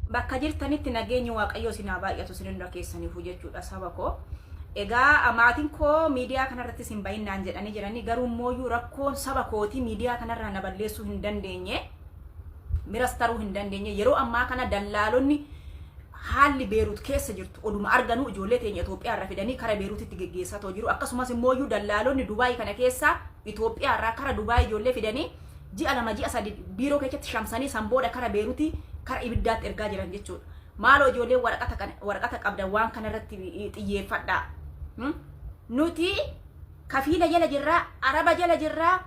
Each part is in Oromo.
bakka jirtanitti nageenyi waaqayyoo isin haa baay'atu isin hunda keessaniif jechuudha saba koo. Egaa maatiin koo miidiyaa kanarratti isin baay'inaan jedhanii jiranii garuu mooyyuu rakkoon saba kooti miidiyaa kanarraa na balleessuu hin dandeenye miras taruu hin dandeenye yeroo ammaa kana dallaalonni haalli Beerut keessa jirtu oduma arganu ijoollee teenya Itoophiyaa irraa fidanii kara Beerutitti geggeessaa jiru akkasumas mooyyuu dallaalonni Dubaay kana keessa Itoophiyaa irraa kara Dubaay ijoollee fidanii ji'a lama ji'a sadi biiroo keessatti shamsanii san booda kara Beeruti kara ibiddaatti ergaa jiran jechuudha. Maaloo ijoollee waraqata qabdan waan kanarratti xiyyeeffadhaa. Nuti kafiila jala jirraa araba jala jirraa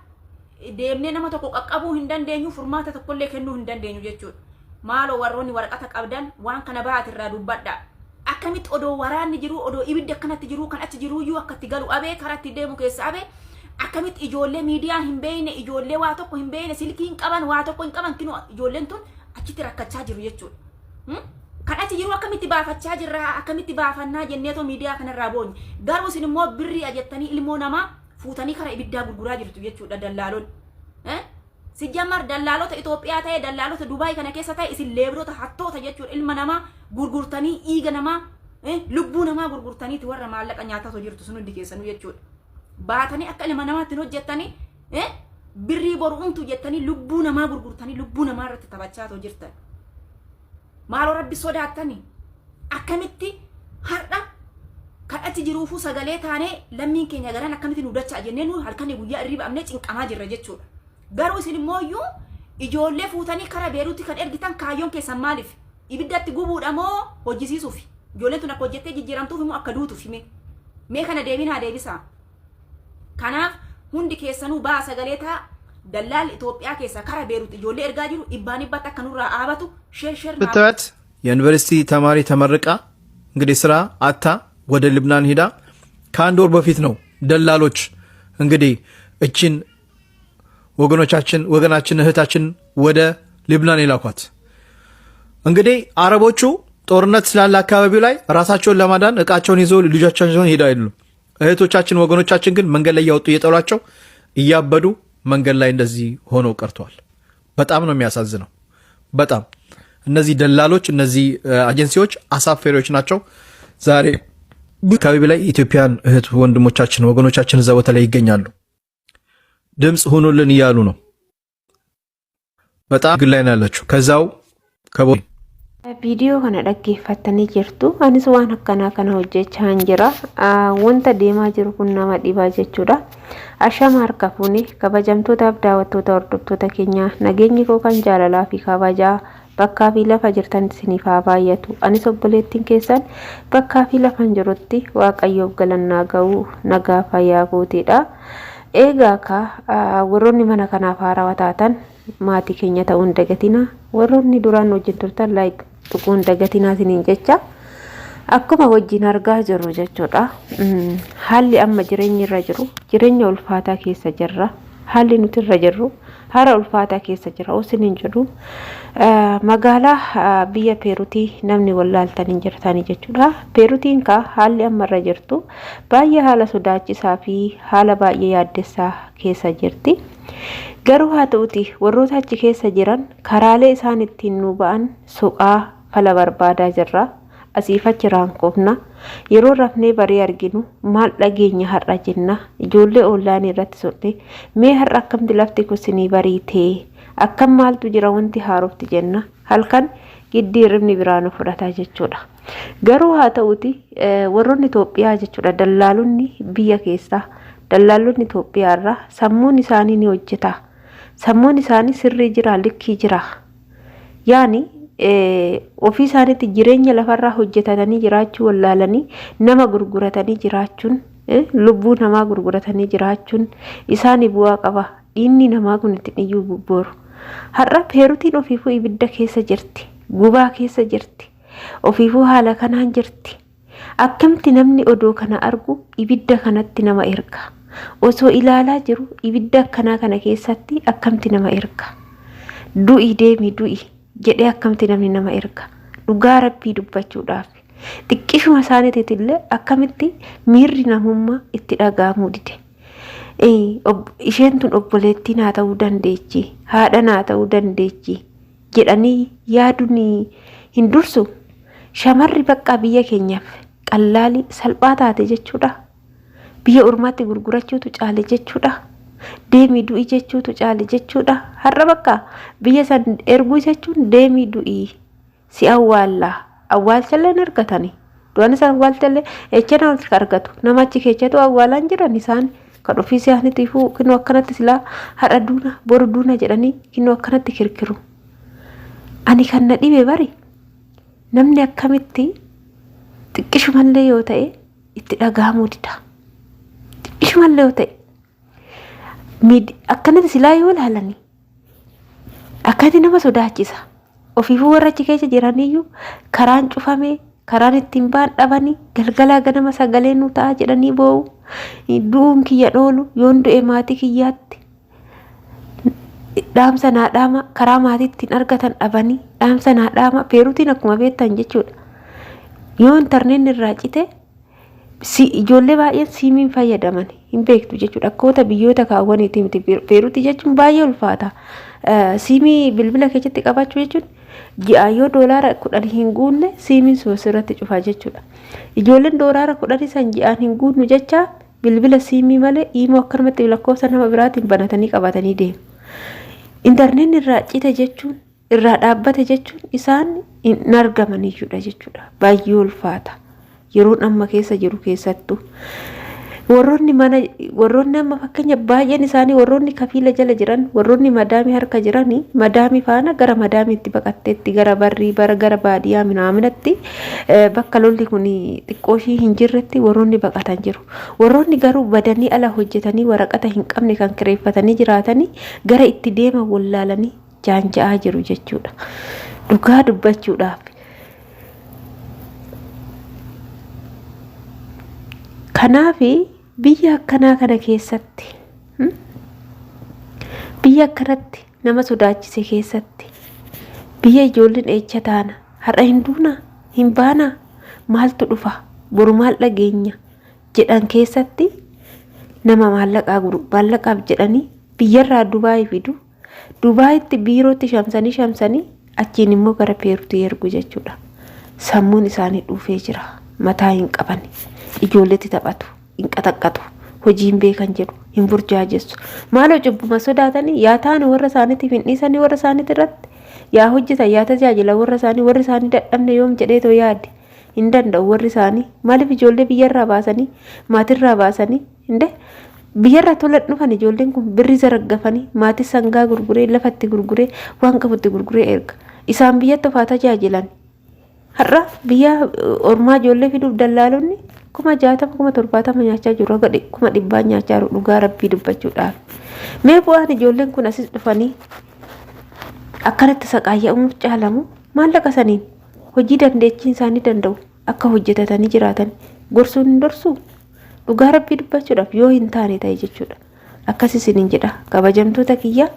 deemnee nama tokko qaqqabuu hin dandeenyu furmaata tokkollee kennuu hin dandeenyu jechuudha. Maaloo warroonni waraqata qabdan waan kana baatirraa dubbadhaa. Akkamitti odoo waraanni jiru odoo ibidda akkanatti jiru kan achi jiruyyuu akkatti galu abee karatti deemu keessa abee akkamitti ijoollee miidiyaa hin beeyne ijoollee waa tokko hin beeyne silkii hin qaban waa tokko hin qaban kinu ijoolleen tun achitti rakkachaa jiru jechuudha. Kan achi jiru akkamitti baafachaa jirra akkamitti baafannaa jenneetoo miidiyaa kanarraa boonye garuu isin immoo birrii ajettanii ilmoo namaa fuutanii kara ibiddaa gurguraa jirtu jechuudha dallaaloon. Sijjammar dallaalota Itoophiyaa ta'e dallaalota Dubaay kana keessa ta'e isin leebroota hattoota jechuudha ilma namaa gurgurtanii dhiiga namaa lubbuu namaa gurgurtaniiti warra maallaqa nyaatatu jirtu sun hundi keessanuu jechuudha. Baatanii akka ilma namaatti hojjettanii birrii boru'umtu jettanii lubbuu namaa gurgurtanii lubbuu namaa irratti taphachaa jirtan. Maaloo rabbi sodaattanii akkamitti har'a kan achi jiruufuu sagalee taanee lammiin keenya garan akkamitti nu dachaa jennee nu halkanii guyyaa irriba amnee cinqamaa jirra jechuudha. Garuu isin immooyyuu ijoollee fuutanii kara Beeruutti kan ergitan kaayyoon keessan maaliif ibiddatti gubuudha moo hojjisiisuuf ijoolleen tun akka hojjettee jijjiiramtuuf immoo akka duutuuf mee kana deebinaa deebisaa. Kanaaf hundi keessanuu baa sagalee taa dallal Itoophiyaa keessa kara Beeruutti ijoollee ergaa jiru ibbaan ibbatti akka nurraa aabatu ሼር ብትበት የዩኒቨርሲቲ ተማሪ ተመርቃ እንግዲህ ስራ አታ ወደ ልብናን ሄዳ ከአንድ ወር በፊት ነው ደላሎች እንግዲህ እቺን ወገናችን እህታችን ወደ ልብናን ይላኳት። እንግዲህ አረቦቹ ጦርነት ስላለ አካባቢው ላይ ራሳቸውን ለማዳን እቃቸውን ይዘው ልጆቻቸውን ሄዳ አይደሉ እህቶቻችን ወገኖቻችን ግን መንገድ ላይ ያወጡ እየጠሏቸው እያበዱ መንገድ ላይ እንደዚህ ሆነው ቀርተዋል። በጣም ነው የሚያሳዝነው። በጣም እነዚህ ደላሎች እነዚህ ኤጀንሲዎች አሳፋሪዎች ናቸው። ዛሬ አካባቢ ላይ ኢትዮጵያን እህት ወንድሞቻችን ወገኖቻችን እዛ ቦታ ላይ ይገኛሉ። ድምጽ ሆኖልን እያሉ ነው። በጣም ግን ላይ ነው ያላችሁ ከዛው ቪዲዮ kana dhaggeeffatanii jirtu anis waan akkana kana hojjechaa jira wanta deemaa jiru kun nama dhibaa jechuudha. Ashama harka fuune kabajamtootaaf daawwattoota hordoftoota keenya nageenyi koo kan jaalalaa fi kabajaa bakkaa fi lafa jirtan isiniif haa baay'atu. Anis obboleettiin keessan bakkaa fi lafan jirutti waaqayyoof galannaa ga'uu nagaa fayyaa gooteedha. Egaa ka warroonni mana kanaaf haarawaa taatan maatii keenya ta'uun dagatina warroonni duraan wajjin turtan like tuquun dagatinaa isiniin jecha akkuma wajjin argaa jirru jechuudha. Haalli amma jireenyi irra jiru jireenya ulfaataa keessa jirra. Haalli nuti irra jirru hara ulfaataa keessa jira osiniin jedhu magaalaa biyya Beeruutii namni wallaaltanii jirtanii jechuudha. Beeruutiin ka haalli amma irra jirtu baay'ee haala sodaachisaa fi haala baay'ee yaaddessaa keessa jirti. Garuu haa ta'uti warroota achi keessa jiran karaalee isaan ittiin nu ba'an suqaa fala barbaadaa jirra. Asiifachi raankoofna yeroo rafnee barii arginu maal dhageenya har'a jenna ijoollee oollaan irratti sodhe mee har'a akkamti lafti kusinii bariitee akkam maaltu jira wanti haarofti jenna halkan giddii ribni biraan fudhataa jechuudha. Garuu haa ta'uti warroonni Itoophiyaa jechuudha dallaalonni biyya keessaa dallaalonni Itoophiyaa irraa sammuun isaanii ni hojjeta. Sammuun isaanii sirrii jira likkii jira. Yaani ofii isaaniitti jireenya lafarraa hojjetatanii jiraachuu wallaalanii nama gurguratanii jiraachuun lubbuu namaa gurguratanii jiraachuun isaanii bu'aa qaba. Dhiinni namaa kun ittiin iyyuu bubbooru. Har'a Beeruutiin ofiifuu ibidda keessa jirti. Gubaa keessa jirti. Ofiifuu haala kanaan jirti. Akkamitti namni odoo kana argu ibidda kanatti nama erga. Osoo ilaalaa jiru ibidda akkanaa kana keessatti akkamitti nama erga. Du'i deemi du'i. Jedhee akkamitti namni nama erga dhugaa rabbii dubbachuudhaaf xiqqishuma isaaniitillee akkamitti miirri namummaa itti dhagahamuu dide. Isheen tun obboleettii naa ta'uu dandeechi haadha naa ta'uu dandeechi jedhanii hin dursu. Shamarri bakka biyya keenyaaf qallaalii salphaa taate jechuudha. Biyya ormaatti gurgurachuutu caale jechuudha. Deemii du'ii jechuutu caale jechuudha. Har'a bakka biyya san erguu jechuun deemii du'ii si awwaallaa awwaalchallee argatani. Du'aan isaan awwaalchallee echana walitti argatu. Namachi keechatu awwaalaan jiran isaan kan ofii isaaniitiifuu kinoo akkanatti silaa hadha duuna boru duuna jedhanii kinoo akkanatti kirkiru. Ani kan na dhibe bari namni akkamitti xiqqishumallee yoo ta'e itti dhagahamuu dida. Xiqqishumallee yoo ta'e akkanatti silaa yoo ilaalani akkatti nama sodaachisa. Ofiifuu warra achi keessa jiraniyyuu karaan cufamee karaan ittiin ba'an dhabanii galgalaa ganama sagalee nu ta'a jedhanii boo'u. Du'uun kiyya dhoolu yoon du'e maatii kiyyaatti dhaamsa naa dhaama karaa maatii ittiin argatan dhabanii dhaamsa naa dhaama Peeruutiin akkuma beektan jechuudha. Yoo intarneetni irraa cite ijoollee baay'een siimiin fayyadaman hin beektu jechuudha. Akkoota biyyoota kaawwaniiti miti Peeruutii jechuun baay'ee ulfaata. Siimii bilbila keessatti qabachuu jechuun ji'a yoo doolaara 10 hin guunne siimiin soos irratti cufaa jechuudha. Ijoolleen doolaara 10 san ji'aan hin guunnu jecha bilbila siimii malee imoo akkanumatti lakkoofsa nama biraatiin banatanii qabatanii deemu. Intarneetni irraa cite jechuun irraa dhaabbate jechuun isaan hin argaman jechuudha. Baay'ee ulfaata. Yeroon amma keessa jiru keessattuu warroonni amma fakkeenya baay'een isaanii warroonni kafiila jala jiran warroonni madaamii harka jiranii madaamii faana gara madaamiitti baqatteetti gara barrii gara baadiyyaa minaaminatti bakka lolli kun xiqqooshii hin jirretti warroonni baqatan jiru. Warroonni garuu badanii ala hojjetanii waraqata hin qabne kan kireeffatanii jiraatanii gara itti deeman wallaalanii jaanja'aa jiru jechuudha. Dhugaa dubbachuudhaaf. Kanaafi biyya akkanaa kana keessatti biyya akkanatti nama sodaachise keessatti biyya ijoolleen eecha taana har'a hin duuna hin baana maaltu dhufa boru maal dhageenya jedhan keessatti nama maallaqaaf jedhanii biyyarraa Dubaayii fidu Dubaayitti biirootti shamsanii achiin immoo gara Peeruutti ergu jechuudha. Sammuun isaanii dhuufee jira. Mataa hin qaban. Ijoolletti taphatu hin qaxaqqatu hojiin beekan jedhu hin burjaajessu maaloo cubbuma sodaatanii yaa taane warra isaaniitiif hin dhiisanii warra isaaniiti irratti yaa hojjetan yaa tajaajila warri isaanii dadhabne yoom jedheetoo yaadde hin danda'u warri isaanii maaliif ijoollee biyyarraa baasanii maatirraa baasanii biyyarraa tola dhufan ijoolleen kun birrii zaraggafanii maatii sangaa gurguree lafatti gurguree waan qabutti gurguree erga isaan biyyatti ofaa tajaajilan har'a biyya ormaa ijoollee fiduuf dallaalonni 60,000 nyaachaa jiru gadi 100 nyaachaa jiru dhugaa rabbii dubbachuudhaaf. Mee bu'aan ijoolleen kun asis dhufanii akkanatti saqaayya'uuf caalamu maallaqa saniin hojii dandeettiin isaanii danda'u akka hojjetatanii jiraatan gorsuun hin dorsu dhugaa rabbii dubbachuudhaaf yoo hin taane ta'e jechuudha. Akkasis hin jedha kabajamtoota kiyya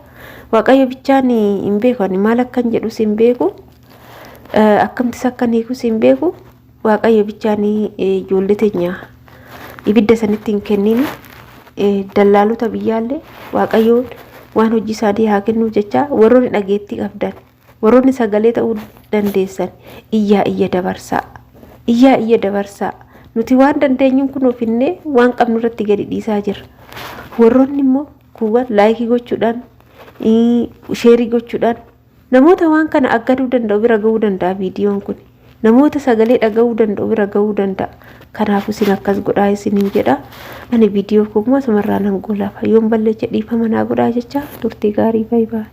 waaqayyo bichaan hin beeku maal akkan jedhus hin beeku akkamtis akkan hiikus hin beeku. Waaqayyo bichaan ijoollee teenya ibidda sanitti hin kennin dallaalota biyyaallee waaqayyo waan hojii isaanii haa kennuuf jecha warroonni dhageettii qabdan warroonni sagalee ta'uu dandeessan iyyaa dabarsaa nuti waan dandeenyuun kun ofinnee waan qabnu irratti gadi dhiisaa jirra. Warroonni immoo kuuwwan laayikii gochuudhaan sheerii gochuudhaan namoota waan kana aggaduu danda'u bira ga'uu danda'a viidiyoon kun. Namoota sagalee dhaga'uu danda'u bira ga'uu danda'a. Kanaafuu isin akkas godhaa isiniin jedha. Ani viidiyoo kun asumarraa nan goolafa. Yoon balleessa dhiifama naa godhaa jecha turtii gaarii baay'ee.